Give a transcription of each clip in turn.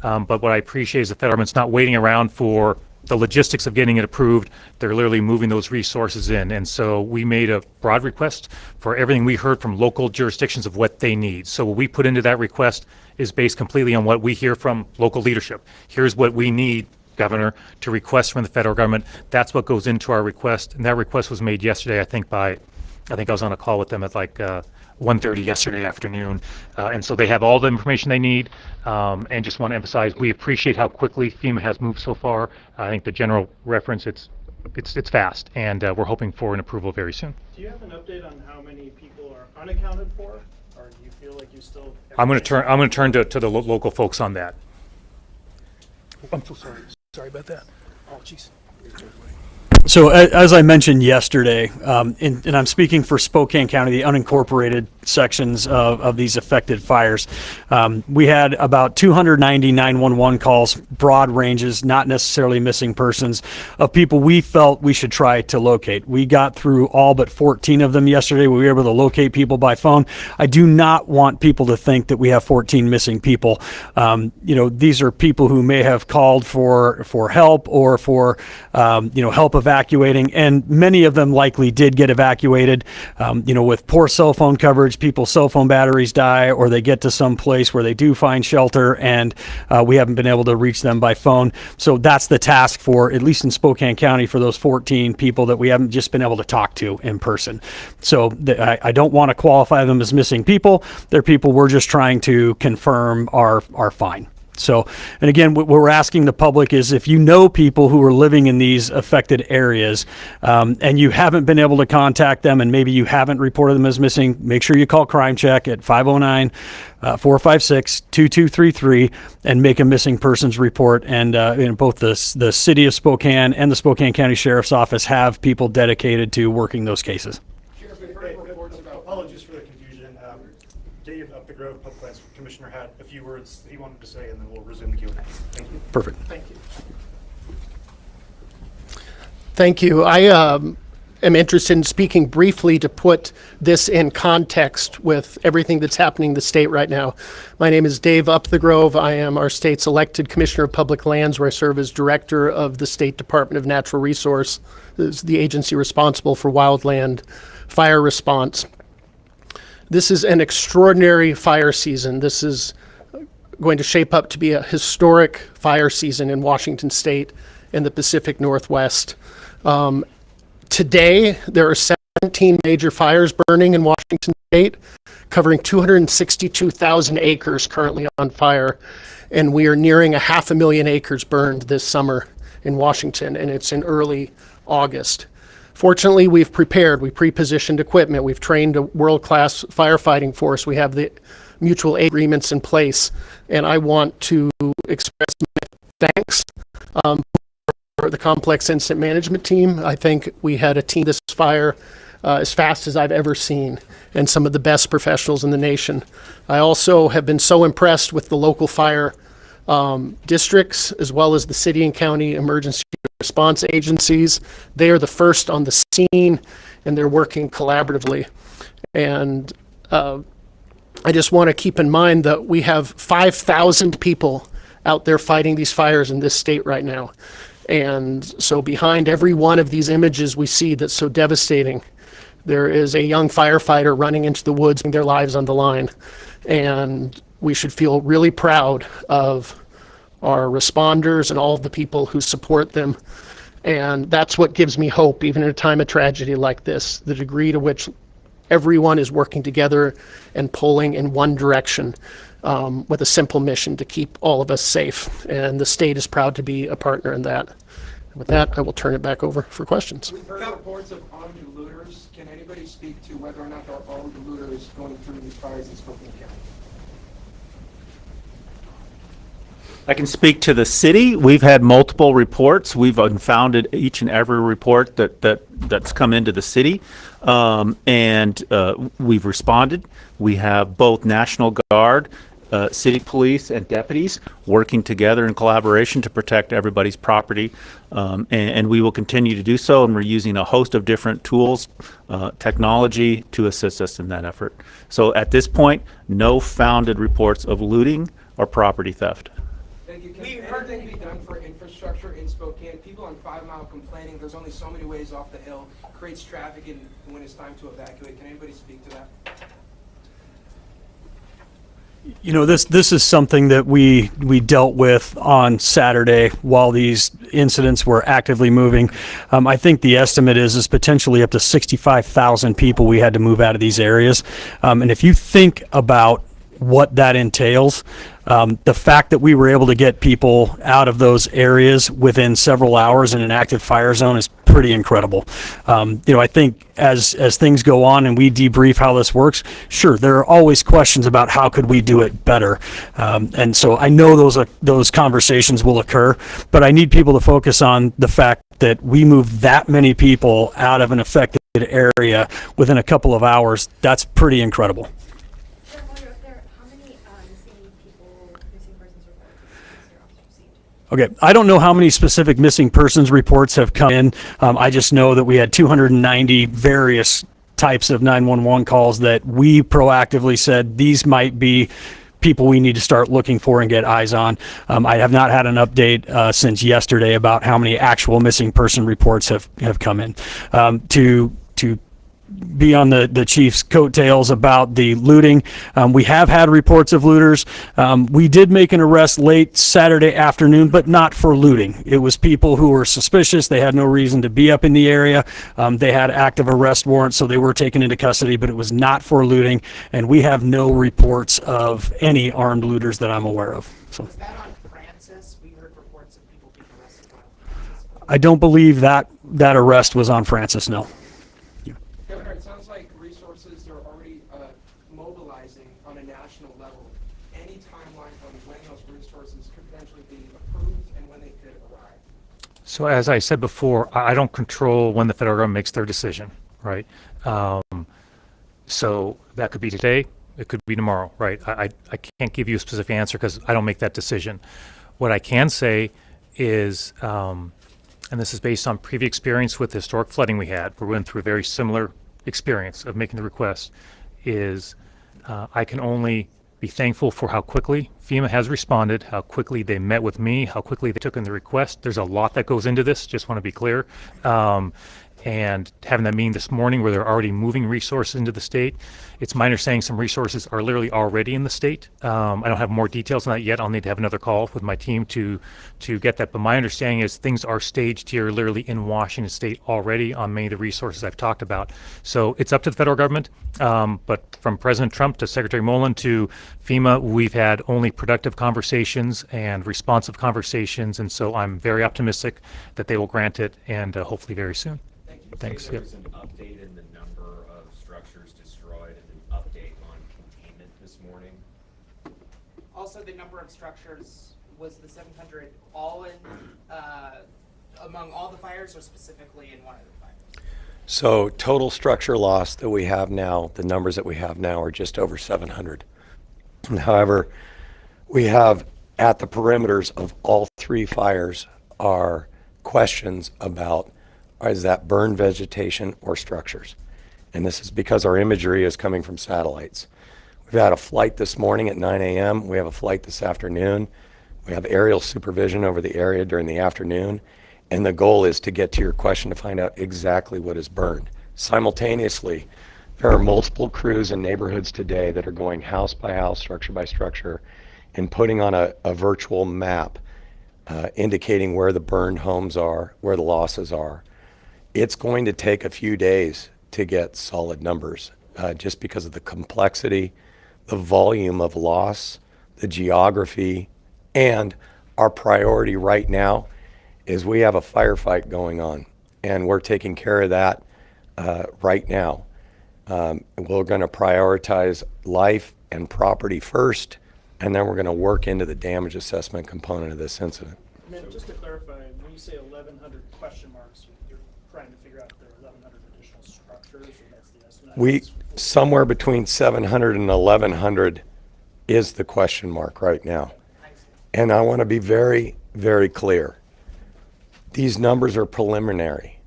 But what I appreciate is the federal government's not waiting around for the logistics of getting it approved. They're literally moving those resources in. And so we made a broad request for everything we heard from local jurisdictions of what they need. So what we put into that request is based completely on what we hear from local leadership. Here's what we need, Governor, to request from the federal government. That's what goes into our request. And that request was made yesterday, I think I was on a call with them at like 1:30 yesterday afternoon. And so they have all the information they need. And just want to emphasize, we appreciate how quickly FEMA has moved so far. I think the general reference, it's fast, and we're hoping for an approval very soon. Do you have an update on how many people are unaccounted for, or do you feel like you still? I'm going to turn to the local folks on that. I'm so sorry. Sorry about that. Oh, jeez. So as I mentioned yesterday, and I'm speaking for Spokane County, the unincorporated sections of these affected fires, we had about 290 911 calls, broad ranges, not necessarily missing persons, of people we felt we should try to locate. We got through all but 14 of them yesterday. We were able to locate people by phone. I do not want people to think that we have 14 missing people. These are people who may have called for help or for help evacuating, and many of them likely did get evacuated. With poor cell phone coverage, people's cell phone batteries die, or they get to some place where they do find shelter, and we haven't been able to reach them by phone. So that's the task for, at least in Spokane County, for those 14 people that we haven't just been able to talk to in person. So I don't want to qualify them as missing people. They're people we're just trying to confirm are fine. So, and again, what we're asking the public is, if you know people who are living in these affected areas, and you haven't been able to contact them, and maybe you haven't reported them as missing, make sure you call Crime Check at 509-456-2233 and make a missing persons report. And both the city of Spokane and the Spokane County Sheriff's Office have people dedicated to working those cases. Apologies for the confusion. Dave up the Grove, Public Lands Commissioner, had a few words he wanted to say, and then we'll resume the Q&A. Thank you. Perfect. Thank you. Thank you. I am interested in speaking briefly to put this in context with everything that's happening in the state right now. My name is Dave Up the Grove. I am our state's elected Commissioner of Public Lands, where I serve as Director of the State Department of Natural Resources, the agency responsible for wildland fire response. This is an extraordinary fire season. This is going to shape up to be a historic fire season in Washington State and the Pacific Northwest. Today, there are 17 major fires burning in Washington State, covering 262,000 acres currently on fire, and we are nearing 500,000 acres burned this summer in Washington, and it's in early August. Fortunately, we've prepared. We pre-positioned equipment. We've trained a world-class firefighting force. We have the mutual aid agreements in place. And I want to express my thanks for the complex incident management team. I think we had a team this fire as fast as I've ever seen, and some of the best professionals in the nation. I also have been so impressed with the local fire districts, as well as the city and county emergency response agencies. They are the first on the scene, and they're working collaboratively. And I just want to keep in mind that we have 5,000 people out there fighting these fires in this state right now. And so behind every one of these images we see that's so devastating, there is a young firefighter running into the woods, putting their lives on the line. And we should feel really proud of our responders and all of the people who support them. And that's what gives me hope, even in a time of tragedy like this, the degree to which everyone is working together and pulling in one direction, with a simple mission to keep all of us safe. And the state is proud to be a partner in that. With that, I will turn it back over for questions. We've heard reports of armed looters. Can anybody speak to whether or not there are armed looters going through these fires in Spokane County? I can speak to the city. We've had multiple reports. We've unfounded each and every report that's come into the city, and we've responded. We have both National Guard, city police, and deputies working together in collaboration to protect everybody's property, and we will continue to do so, and we're using a host of different tools, technology to assist us in that effort. So at this point, no founded reports of looting or property theft. Thank you. Can We heard anything be done for infrastructure in Spokane? People on 5 Mile complaining there's only so many ways off the hill, creates traffic when it's time to evacuate. Can anybody speak to that? You know, this is something that we dealt with on Saturday while these incidents were actively moving. I think the estimate is potentially up to 65,000 people we had to move out of these areas. And if you think about what that entails, the fact that we were able to get people out of those areas within several hours in an active fire zone is pretty incredible. You know, I think as things go on and we debrief how this works, sure, there are always questions about how could we do it better. And so I know those conversations will occur, but I need people to focus on the fact that we moved that many people out of an affected area within a couple of hours. That's pretty incredible. Okay, I don't know how many specific missing persons reports have come in. I just know that we had 290 various types of 911 calls that we proactively said these might be people we need to start looking for and get eyes on. I have not had an update since yesterday about how many actual missing person reports have come in. To be on the chief's coattails about the looting. We have had reports of looters. We did make an arrest late Saturday afternoon, but not for looting. It was people who were suspicious. They had no reason to be up in the area. They had active arrest warrants, so they were taken into custody, but it was not for looting. And we have no reports of any armed looters that I'm aware of. So Was that on Francis? We heard reports of people being arrested on Francis. I don't believe that arrest was on Francis, no. Governor, it sounds like resources are already mobilizing on a national level. Any timeline on when those resources could potentially be approved and when they could arrive? So as I said before, I don't control when the federal government makes their decision, right? So that could be today, it could be tomorrow, right? I can't give you a specific answer because I don't make that decision. What I can say is, and this is based on previous experience with the historic flooding we had, we went through a very similar experience of making the request, is I can only be thankful for how quickly FEMA has responded, how quickly they met with me, how quickly they took in the request. There's a lot that goes into this, just want to be clear. And having that meeting this morning where they're already moving resources into the state, it's my understanding some resources are literally already in the state. I don't have more details on that yet. I'll need to have another call with my team to get that. But my understanding is things are staged here literally in Washington state already on many of the resources I've talked about. So it's up to the federal government. But from President Trump to Secretary Mullen to FEMA, we've had only productive conversations and responsive conversations. And so I'm very optimistic that they will grant it and hopefully very soon. Thanks. There Yep. was an update in the number of structures destroyed and an update on containment this morning. Also, the number of structures, was the 700 all in, among all the fires or specifically in one of the fires? So total structure loss that we have now, the numbers that we have now are just over 700. However, we have at the perimeters of all three fires are questions about is that burned vegetation or structures? And this is because our imagery is coming from satellites. We've had a flight this morning at 9 a.m. We have a flight this afternoon. We have aerial supervision over the area during the afternoon. And the goal is to get to your question to find out exactly what is burned. Simultaneously, there are multiple crews in neighborhoods today that are going house by house, structure by structure, and putting on a virtual map indicating where the burned homes are, where the losses are. It's going to take a few days to get solid numbers just because of the complexity, the volume of loss, the geography, and our priority right now is we have a firefight going on, and we're taking care of that right now. We're going to prioritize life and property first, and then we're going to work into the damage assessment component of this incident. And then just to clarify, when you say 1,100 question marks, you're trying to figure out if there are 1,100 additional structures, or that's the estimate? Somewhere between 700 and 1,100 is the question mark right now. And I want to be very, very clear. These numbers are preliminary,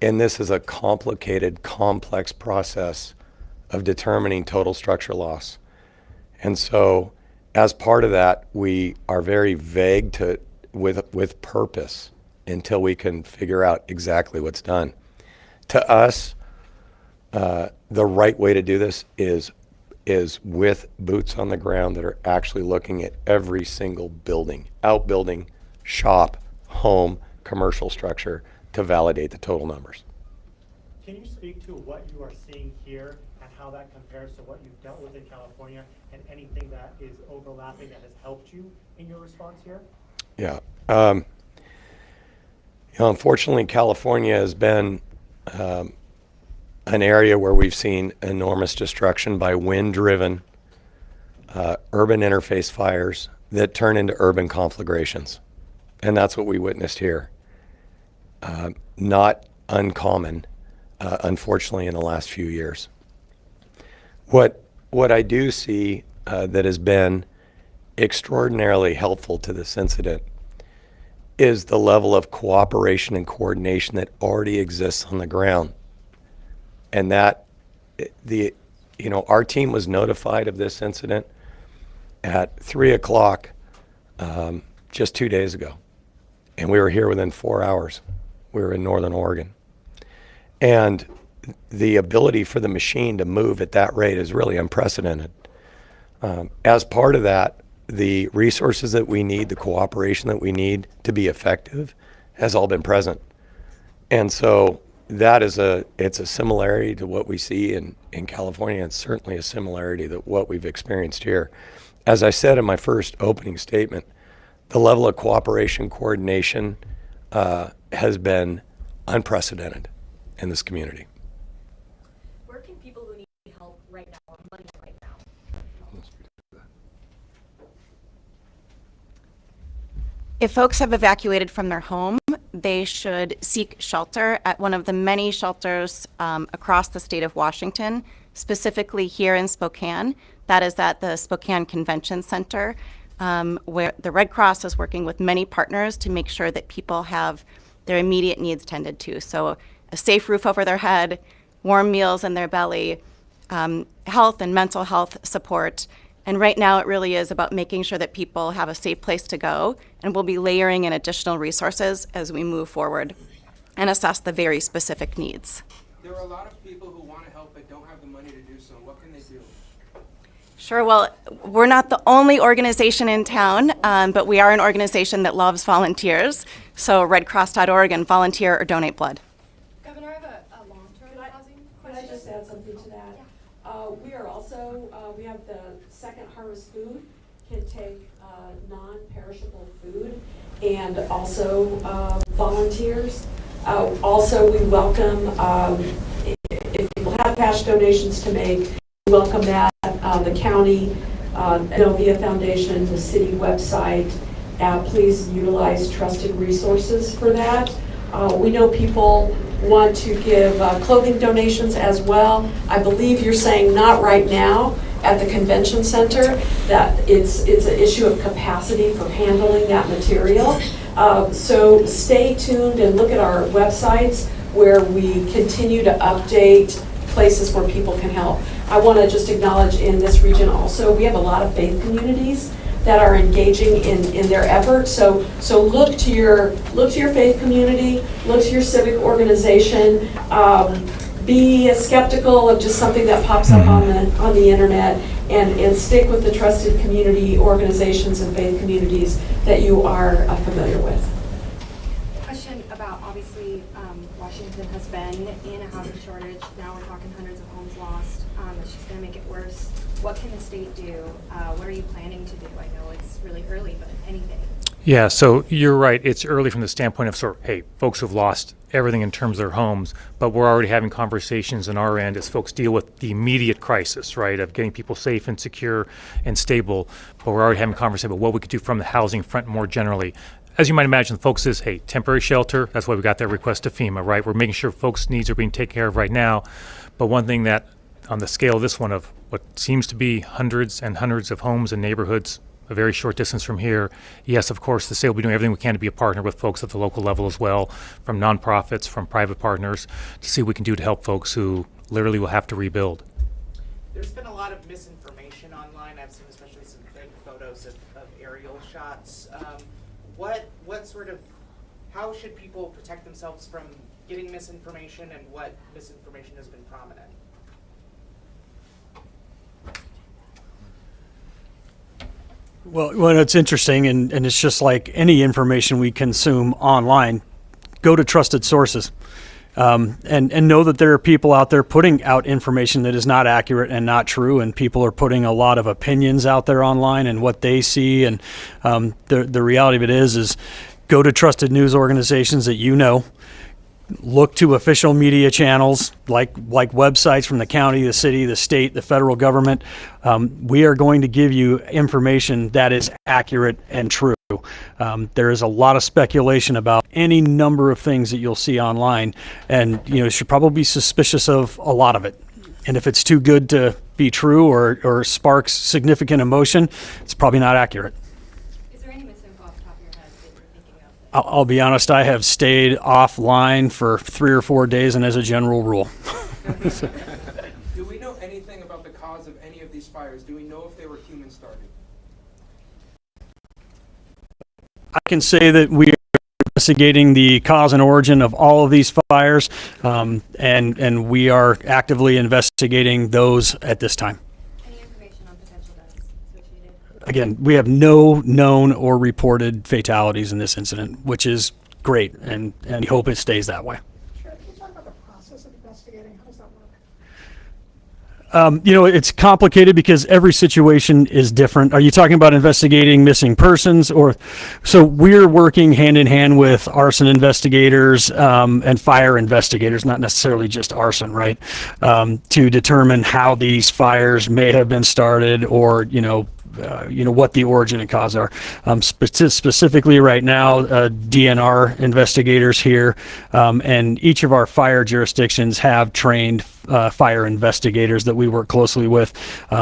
and this is a complicated, complex process of determining total structure loss. And so as part of that, we are very vague with purpose until we can figure out exactly what's done. To us, the right way to do this is with boots on the ground that are actually looking at every single building, outbuilding, shop, home, commercial structure to validate the total numbers. Can you speak to what you are seeing here and how that compares to what you've dealt with in California and anything that is overlapping that has helped you in your response here? Yeah. Unfortunately, California has been an area where we've seen enormous destruction by wind-driven urban interface fires that turn into urban conflagrations. And that's what we witnessed here. Not uncommon, unfortunately, in the last few years. What I do see that has been extraordinarily helpful to this incident is the level of cooperation and coordination that already exists on the ground. And that our team was notified of this incident at 3:00 just 2 days ago. And we were here within 4 hours. We were in Northern Oregon. And the ability for the machine to move at that rate is really unprecedented. As part of that, the resources that we need, the cooperation that we need to be effective has all been present. And so that is it's a similarity to what we see in California, and certainly a similarity to what we've experienced here. As I said in my first opening statement, the level of cooperation, coordination has been unprecedented in this community. Where can people who need help right now or money right now? If folks have evacuated from their home, they should seek shelter at one of the many shelters across the state of Washington, specifically here in Spokane. That is at the Spokane Convention Center, where the Red Cross is working with many partners to make sure that people have their immediate needs tended to. So a safe roof over their head, warm meals in their belly, health and mental health support. And right now it really is about making sure that people have a safe place to go, and we'll be layering in additional resources as we move forward and assess the very specific needs. There are a lot of people who want to help but don't have the money to do so. What can they do? Sure, well, we're not the only organization in town, but we are an organization that loves volunteers. So redcross.org and volunteer or donate blood. Governor, I have a long-term housing Could question. I just add something to that? We are also, we have the Second Harvest Food can take non-perishable food, and also volunteers. Also, we welcome, if people have cash donations to make, we welcome that. The county, Novia Foundation, the city website, please utilize trusted resources for that. We know people want to give clothing donations as well. I believe you're saying not right now at the convention center, that it's an issue of capacity for handling that material. So stay tuned and look at our websites where we continue to update places where people can help. I want to just acknowledge in this region also, we have a lot of faith communities that are engaging in their efforts. So look to your faith community, look to your civic organization. Be skeptical of just something that pops up on the internet, and stick with the trusted community organizations and faith communities that you are familiar with. Question about, obviously, Washington has been in a housing shortage. Now we're talking hundreds of homes lost. It's just going to make it worse. What can the state do? What are you planning to do? I know it's really early, but anything. Yeah, so you're right. It's early from the standpoint of hey, folks who've lost everything in terms of their homes, but we're already having conversations on our end as folks deal with the immediate crisis, right, of getting people safe and secure and stable. But we're already having conversations about what we could do from the housing front more generally. As you might imagine, the focus is, hey, temporary shelter. That's why we got that request to FEMA, right? We're making sure folks' needs are being taken care of right now. But one thing that, on the scale of this one, of what seems to be hundreds and hundreds of homes and neighborhoods a very short distance from here, yes, of course, the state will be doing everything we can to be a partner with folks at the local level as well, from nonprofits, from private partners, to see what we can do to help folks who literally will have to rebuild. There's been a lot of misinformation online. I've seen especially some fake photos what sort of, how should people protect themselves from getting misinformation, and what misinformation has been prominent? Well, it's interesting, and it's just like any information we consume online. Go to trusted sources, and know that there are people out there putting out information that is not accurate and not true, and people are putting a lot of opinions out there online and what they see. And the reality of it is go to trusted news organizations that you know. Look to official media channels like websites from the county, the city, the state, the federal government. We are going to give you information that is accurate and true. There is a lot of speculation about any number of things that you'll see online, and you should probably be suspicious of a lot of it. And if it's too good to be true or sparks significant emotion, it's probably not accurate. Is there any misinfo off the top of your head that you're thinking of? I'll be honest, I have stayed offline for 3 or 4 days, and as a general rule. Do we know anything about the cause of any of these fires? Do we know if they were human started? I can say that we are investigating the cause and origin of all of these fires, and we are actively investigating those at this time. Any information on potential deaths associated? Again, we have no known or reported fatalities in this incident, which is great, and we hope it stays that way. Sure, can you talk about the process of investigating? How does that work? It's complicated because every situation is different. Are you talking about investigating missing persons, or so we're working hand in hand with arson investigators and fire investigators, not necessarily just arson, right? To determine how these fires may have been started, or what the origin and cause are. Specifically right now, DNR investigators here, and each of our fire jurisdictions have trained fire investigators that we work closely with.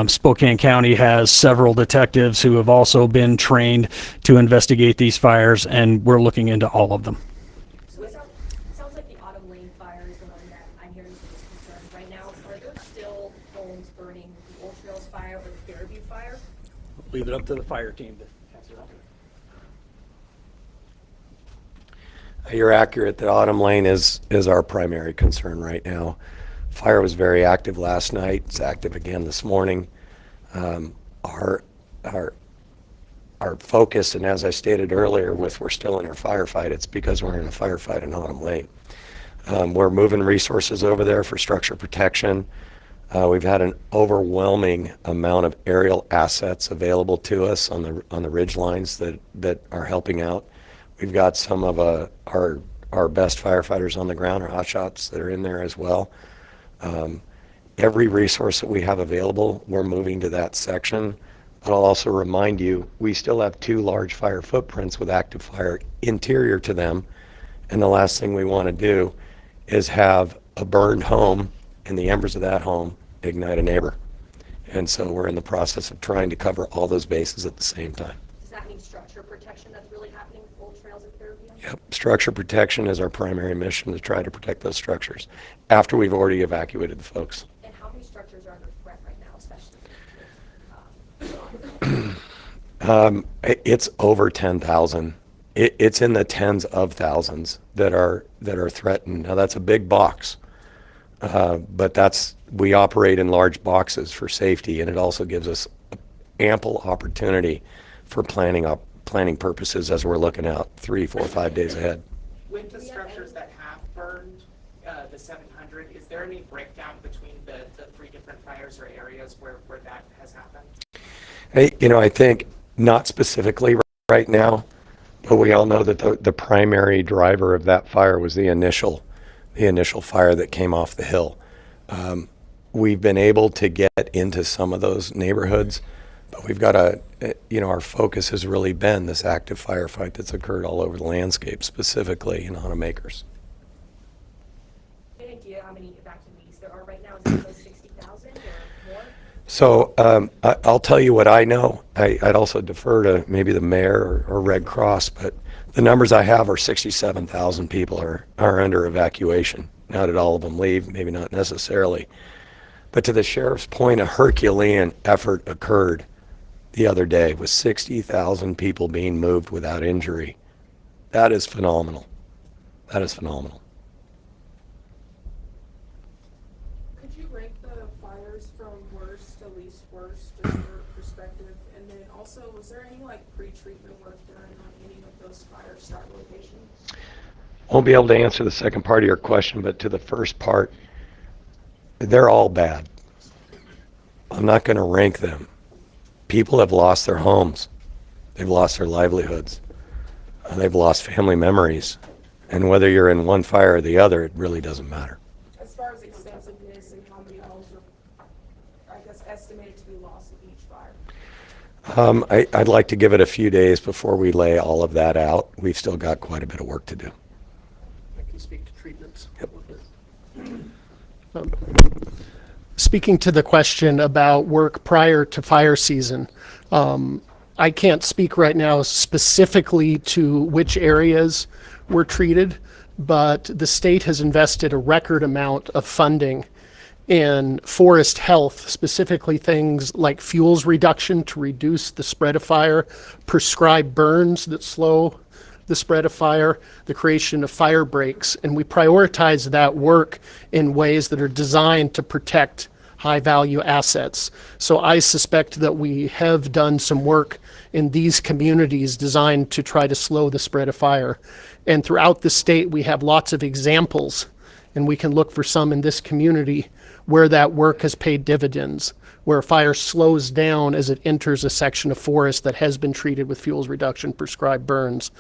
Spokane County has several detectives who have also been trained to investigate these fires, and we're looking into all of them. So it sounds like the Autumn Lane fire is the one that I'm hearing some concern right now. Are there still homes burning the Old Trails fire or the Fairview fire? Leave it up to the fire team to answer that. You're accurate that Autumn Lane is our primary concern right now. Fire was very active last night. It's active again this morning. Our focus, and as I stated earlier, we're still in our firefight, it's because we're in a firefight in Autumn Lane. We're moving resources over there for structure protection. We've had an overwhelming amount of aerial assets available to us on the ridge lines that are helping out. We've got some of our best firefighters on the ground, our hotshots, that are in there as well. Every resource that we have available, we're moving to that section. But I'll also remind you, we still have 2 large fire footprints with active fire interior to them. And the last thing we want to do is have a burned home and the embers of that home ignite a neighbor. And so we're in the process of trying to cover all those bases at the same time. Does that mean structure protection that's really happening with Old Trails and Fairview? Yep, structure protection is our primary mission, to try to protect those structures after we've already evacuated the folks. And how many structures are under threat right now, especially? It's over 10,000. It's in the tens of thousands that are threatened. Now that's a big box, but we operate in large boxes for safety, and it also gives us ample opportunity for planning purposes as we're looking out 3, 4, 5 days ahead. With the structures that have burned, the 700, is there any breakdown between the 3 different fires or areas where that has happened? I think not specifically right now, but we all know that the primary driver of that fire was the initial fire that came off the hill. We've been able to get into some of those neighborhoods, but we've got our focus has really been this active firefight that's occurred all over the landscape, specifically in Autumn Acres. Any idea how many evacuees there are right now? Is it those 60,000 or more? So I'll tell you what I know. I'd also defer to maybe the mayor or Red Cross, but the numbers I have are 67,000 people are under evacuation. Now did all of them leave? Maybe not necessarily. But to the sheriff's point, a Herculean effort occurred the other day with 60,000 people being moved without injury That is phenomenal. That is phenomenal. Could you rank the fires from worst to least worst, just for perspective? And then also, was there any like pre-treatment work done on any of those fire start locations? Won't be able to answer the second part of your question, but to the first part, they're all bad. I'm not going to rank them. People have lost their homes. They've lost their livelihoods. They've lost family memories. And whether you're in one fire or the other, it really doesn't matter. As far as extensiveness and how many homes are, I guess, estimated to be lost in each fire? I'd like to give it a few days before we lay all of that out. We've still got quite a bit of work to do. I can speak to treatments. Yep. Speaking to the question about work prior to fire season, I can't speak right now specifically to which areas were treated, but the state has invested a record amount of funding in forest health, specifically things like fuels reduction to reduce the spread of fire, prescribed burns that slow the spread of fire, the creation of fire breaks, and we prioritize that work in ways that are designed to protect high-value assets. So I suspect that we have done some work in these communities designed to try to slow the spread of fire. And throughout the state, we have lots of examples, and we can look for some in this community where that work has paid dividends, where fire slows down as it enters a section of forest that has been treated with fuels reduction prescribed burns.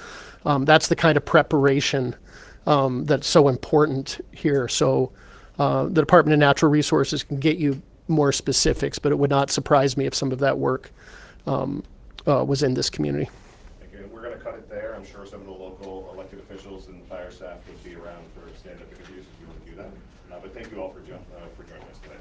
That's the kind of preparation that's so important here. So the Department of Natural Resources can get you more specifics, but it would not surprise me if some of that work was in this community. Again, we're going to cut it there. I'm sure some of the local elected officials and fire staff would be around for stand-up interviews if you want to do that. But thank you all for joining us today.